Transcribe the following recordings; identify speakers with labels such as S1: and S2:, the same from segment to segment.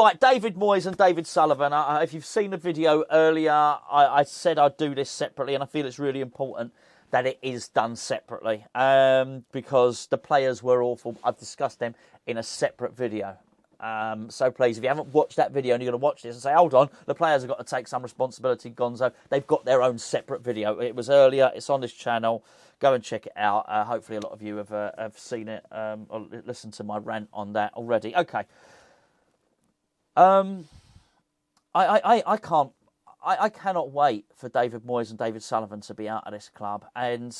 S1: Right, David Moyes and David Sullivan. If you've seen the video earlier, I said I'd do this separately, and I feel it's really important that it is done separately because the players were awful. I've discussed them in a separate video. So please, if you haven't watched that video and you're going to watch this and say, hold on, the players have got to take some responsibility, Gonzo, they've got their own separate video. It was earlier. It's on this channel. Go and check it out. Hopefully a lot of you have seen it or listened to my rant on that already. Okay. I cannot wait for David Moyes and David Sullivan to be out of this club, and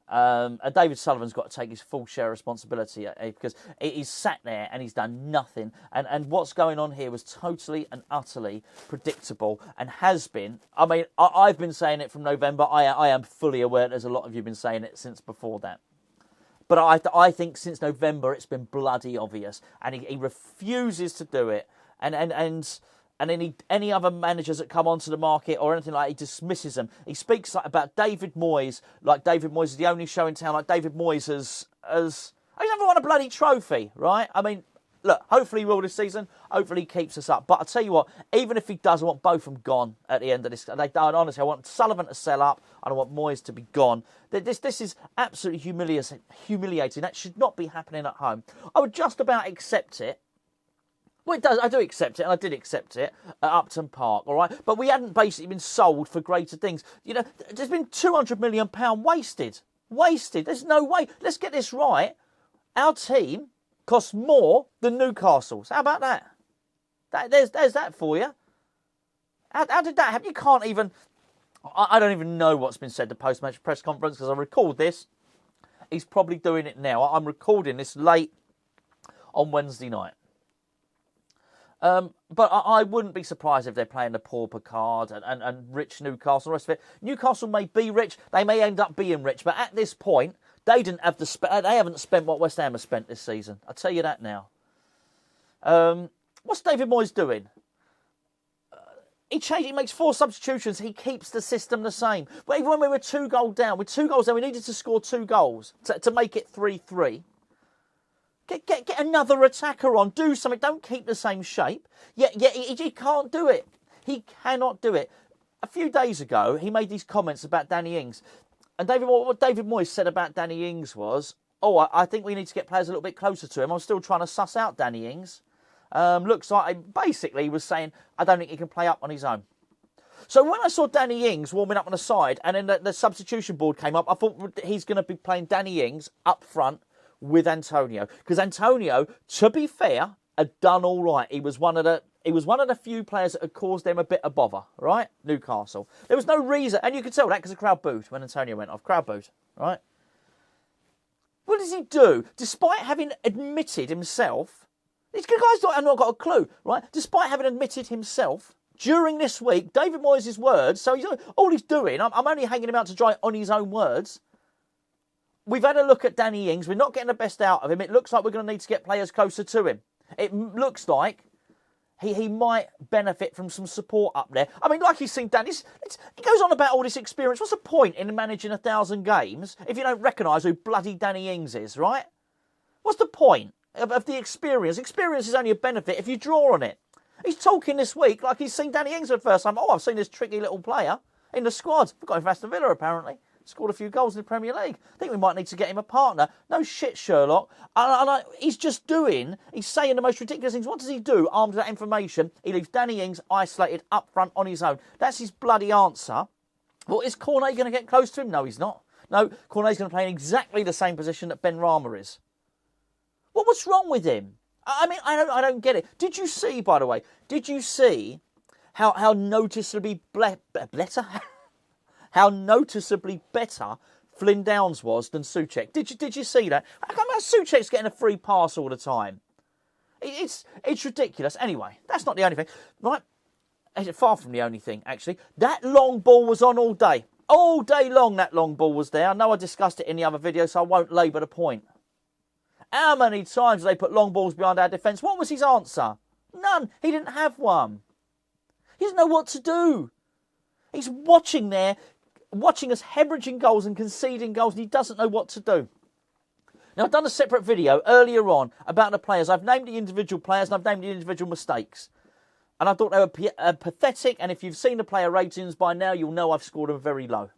S1: David Sullivan's got to take his full share of responsibility because he's sat there and he's done nothing. And what's going on here was totally and utterly predictable and has been. I mean, I've been saying it from November. I am fully aware there's a lot of you been saying it since before that. But I think since November it's been bloody obvious, and he refuses to do it. And any other managers that come onto the market or anything like that, he dismisses them. He speaks about David Moyes, like David Moyes is the only show in town, like David Moyes has he's never won a bloody trophy, right? I mean, look, hopefully he will this season. Hopefully he keeps us up. But I'll tell you what, even if he does, I want both of them gone at the end of this. Honestly, I want Sullivan to sell up. I don't want Moyes to be gone. This is absolutely humiliating. That should not be happening at home. I would just about accept it. Well, it does. I do accept it, and I did accept it at Upton Park, all right? But we hadn't basically been sold for greater things. You know, there's been £200 million wasted. Wasted. There's no way. Let's get this right. Our team costs more than Newcastle's. How about that? There's that for you. How did that happen? You can't even... I don't even know what's been said at the post-match press conference because I record this. He's probably doing it now. I'm recording this late on Wednesday night. But I wouldn't be surprised if they're playing the pauper card and rich Newcastle, the rest of it. Newcastle may be rich, they may end up being rich, but at this point, they didn't have they haven't spent what West Ham has spent this season. I'll tell you that now. What's David Moyes doing? He makes 4 substitutions, he keeps the system the same. But even when we were 2 goals down, we needed to score 2 goals to make it 3-3. Get another attacker on. Do something. Don't keep the same shape. He can't do it. He cannot do it. A few days ago, he made these comments about Danny Ings. And what David Moyes said about Danny Ings was, I think we need to get players a little bit closer to him. I'm still trying to suss out Danny Ings. Looks like, basically, he was saying, I don't think he can play up on his own. So when I saw Danny Ings warming up on the side, and then the substitution board came up, I thought he's going to be playing Danny Ings up front with Antonio, because Antonio, to be fair, had done all right. He was one of the few players that had caused them a bit of bother, right? Newcastle. There was no reason, and you could tell that because the crowd booed when Antonio went off. Crowd booed, right? What does he do? Despite having admitted himself, these guys have not got a clue, right? Despite having admitted himself during this week, David Moyes' words. So all he's doing. I'm only hanging him out to dry on his own words. We've had a look at Danny Ings. We're not getting the best out of him. It looks like we're going to need to get players closer to him. It looks like he might benefit from some support up there. I mean, like he's seen Danny. He goes on about all this experience. What's the point in managing 1,000 games if you don't recognise who bloody Danny Ings is, right? What's the point of the experience? Experience is only a benefit if you draw on it. He's talking this week like he's seen Danny Ings for the first time. I've seen this tricky little player in the squad. We've got him from Aston Villa, apparently. Scored a few goals in the Premier League. I think we might need to get him a partner. No shit, Sherlock. He's saying the most ridiculous things. What does he do? Armed with that information, he leaves Danny Ings isolated up front on his own. That's his bloody answer. Well, is Cornet going to get close to him? No, he's not. No, Cornet's going to play in exactly the same position that Ben Rama is. Well, what's wrong with him? I mean, I don't get it. Did you see, by the way, how noticeably better? How noticeably better Flynn Downs was than Souček. Did you see that? How come Souček's getting a free pass all the time? It's ridiculous. Anyway, that's not the only thing. Right? It's far from the only thing, actually. That long ball was on all day. All day long that long ball was there. I know I discussed it in the other video, so I won't labour the point. How many times did they put long balls behind our defence? What was his answer? None. He didn't have one. He doesn't know what to do. He's watching us hemorrhaging goals and conceding goals, and he doesn't know what to do. Now, I've done a separate video earlier on about the players. I've named the individual players and I've named the individual mistakes. And I thought they were pathetic. And if you've seen the player ratings by now, you'll know I've scored them very low.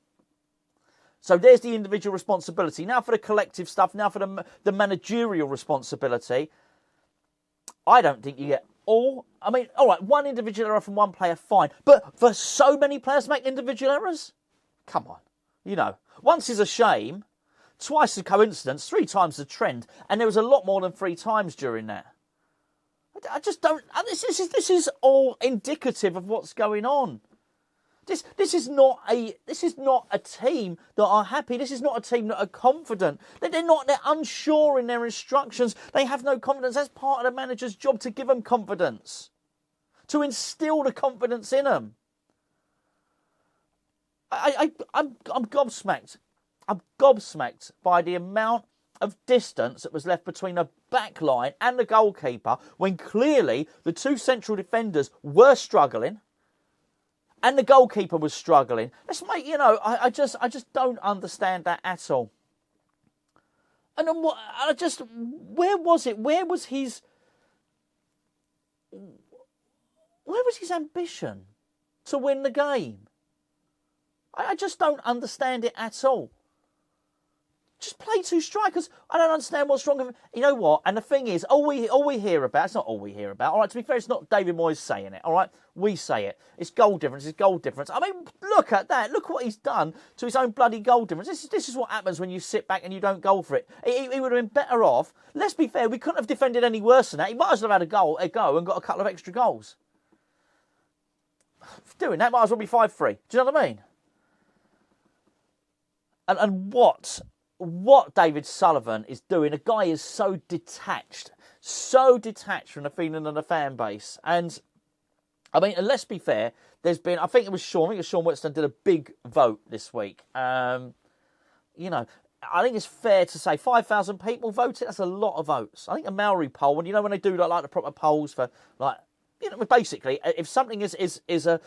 S1: So there's the individual responsibility. Now for the collective stuff, now for the managerial responsibility. I don't think you get all... I mean, all right, one individual error from one player, fine. But for so many players to make individual errors? Come on. You know, once is a shame, twice a coincidence, 3 times the trend. And there was a lot more than 3 times during that. I just don't... This is all indicative of what's going on. This is not a team that are happy. This is not a team that are confident. They're unsure in their instructions. They have no confidence. That's part of the manager's job, to give them confidence, to instill the confidence in them. I'm gobsmacked. I'm gobsmacked by the amount of distance that was left between the back line and the goalkeeper, when clearly the 2 central defenders were struggling. And the goalkeeper was struggling. Let's make, you know, I just don't understand that at all. And then where was it? Where was his ambition to win the game? I just don't understand it at all. Just play 2 strikers. I don't understand what's wrong with him. You know what? And the thing is, all we hear about, it's not all we hear about. All right, to be fair, it's not David Moyes saying it. All right, we say it. It's goal difference. It's goal difference. I mean, look at that. Look what he's done to his own bloody goal difference. This is what happens when you sit back and you don't goal for it. He would have been better off. Let's be fair. We couldn't have defended any worse than that. He might as well have had a go and got a couple of extra goals. Doing that might as well be 5-3. Do you know what I mean? And what David Sullivan is doing, a guy is so detached from the feeling of the fan base. And, I mean, and let's be fair, there's been, I think it was Sean Whitstone did a big vote this week. You know, I think it's fair to say 5,000 people voted. That's a lot of votes. I think a Maori poll, when they do like the proper polls for, like, you know, basically, if something is a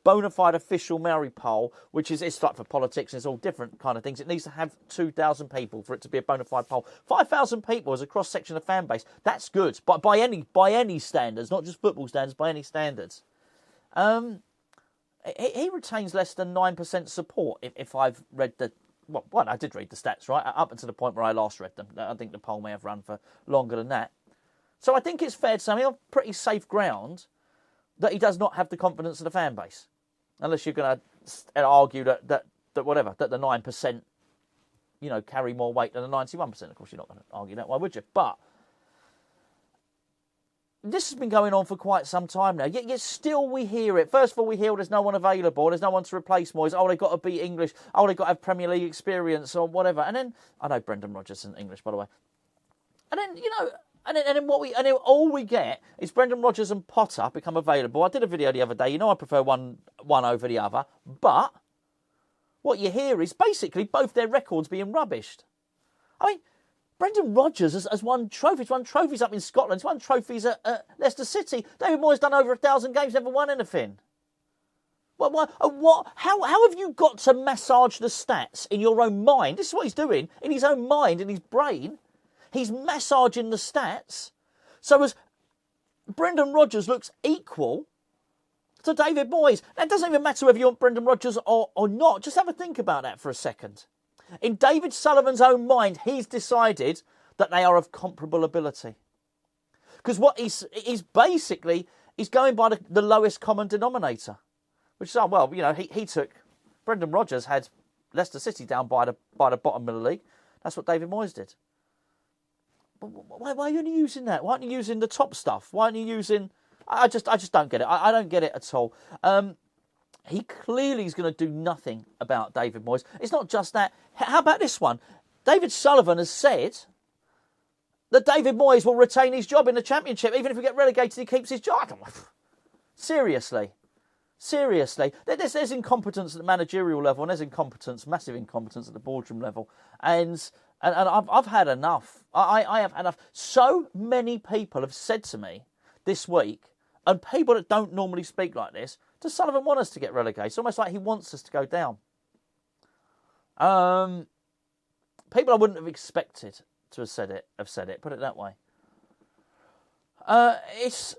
S1: bona fide official Maori poll, which is, it's like for politics and it's all different kind of things, it needs to have 2,000 people for it to be a bona fide poll. 5,000 people as a cross section of fan base, that's good. But by any standards, not just football standards, by any standards, he retains less than 9% support. If I've read I did read the stats, right, up until the point where I last read them. I think the poll may have run for longer than that. So I think it's fair to say, on pretty safe ground, that he does not have the confidence of the fan base. Unless you're going to argue that the 9%, you know, carry more weight than the 91%. Of course, you're not going to argue that. Why would you? But this has been going on for quite some time now. Yet still we hear it. First of all, we hear there's no one available. There's no one to replace Moyes. Oh, they've got to be English. Oh, they've got to have Premier League experience or whatever. And then, I know Brendan Rodgers isn't English, by the way. And then, you know... And then all we get is Brendan Rodgers and Potter become available. I did a video the other day. You know I prefer one over the other. But what you hear is basically both their records being rubbished. I mean, Brendan Rodgers has won trophies. Won trophies up in Scotland. He's won trophies at Leicester City. David Moyes done over 1,000 games, never won anything. What? How have you got to massage the stats in your own mind? This is what he's doing in his own mind, in his brain. He's massaging the stats. So as Brendan Rodgers looks equal to David Moyes. Now, it doesn't even matter whether you want Brendan Rodgers or not. Just have a think about that for a second. In David Sullivan's own mind, he's decided that they are of comparable ability. Because what he's basically, he's going by the lowest common denominator. Which is, well, you know, he took, Brendan Rodgers had Leicester City down by the bottom of the league. That's what David Moyes did. Why are you only using that? Why aren't you using the top stuff? Why aren't you using... I just don't get it. I don't get it at all. He clearly is going to do nothing about David Moyes. It's not just that. How about this one? David Sullivan has said that David Moyes will retain his job in the Championship. Even if we get relegated, he keeps his job. Seriously. There's incompetence at the managerial level, and there's incompetence, massive incompetence at the boardroom level. And I've had enough. I have had enough. So many people have said to me this week, and people that don't normally speak like this, does Sullivan want us to get relegated? It's almost like he wants us to go down. People I wouldn't have expected to have said it. Put it that way. This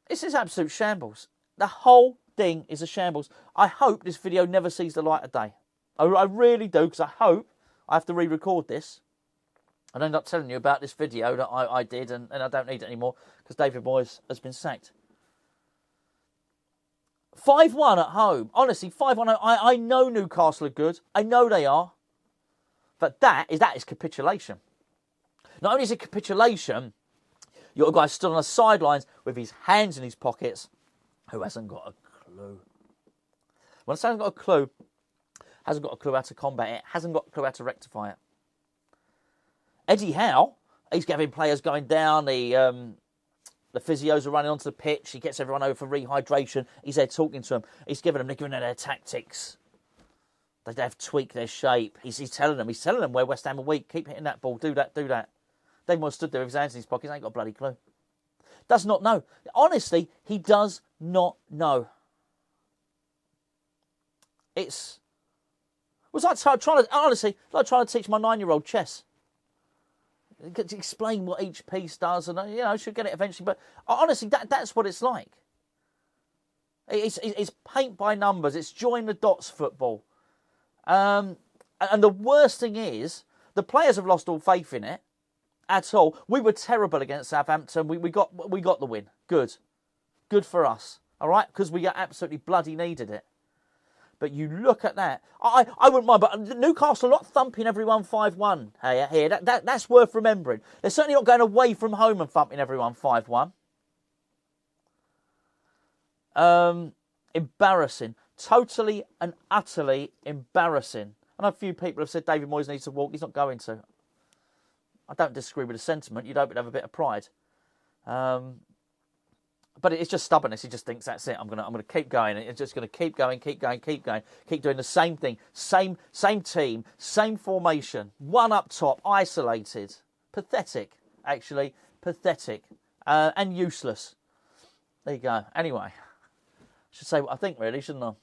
S1: is absolute shambles. The whole thing is a shambles. I hope this video never sees the light of day. I really do, because I hope I have to re-record this and end up telling you about this video that I did, and I don't need it anymore because David Moyes has been sacked. 5-1 at home. Honestly, 5-1. I know Newcastle are good. I know they are. But that is capitulation. Not only is it capitulation, you've got a guy stood on the sidelines with his hands in his pockets who hasn't got a clue. When I say hasn't got a clue, hasn't got a clue how to combat it, hasn't got a clue how to rectify it. Eddie Howe, he's having players going down, the physios are running onto the pitch, he gets everyone over for rehydration, he's there talking to them, they're giving them their tactics. They have to tweak their shape. He's telling them where West Ham are weak, keep hitting that ball, do that. David Moyes stood there with his hands in his pockets, ain't got a bloody clue. Does not know. Honestly, he does not know. It was like trying to teach my 9-year-old chess. To explain what each piece does, and I should get it eventually. But honestly, that's what it's like. It's paint by numbers. It's join the dots football. And the worst thing is, the players have lost all faith in it at all. We were terrible against Southampton. We got the win. Good for us. All right, because we absolutely bloody needed it. But you look at that. I wouldn't mind, but Newcastle are not thumping everyone 5-1 here. That's worth remembering. They're certainly not going away from home and thumping everyone 5-1. Embarrassing. Totally and utterly embarrassing. I know a few people have said David Moyes needs to walk. He's not going to. I don't disagree with the sentiment. You'd hope he'd have a bit of pride. But it's just stubbornness. He just thinks that's it. I'm gonna keep going. It's just gonna keep going, keep doing the same thing, same team, same formation, one up top, isolated, pathetic, actually, pathetic, and useless. There you go. Anyway, I should say what I think, really, shouldn't I?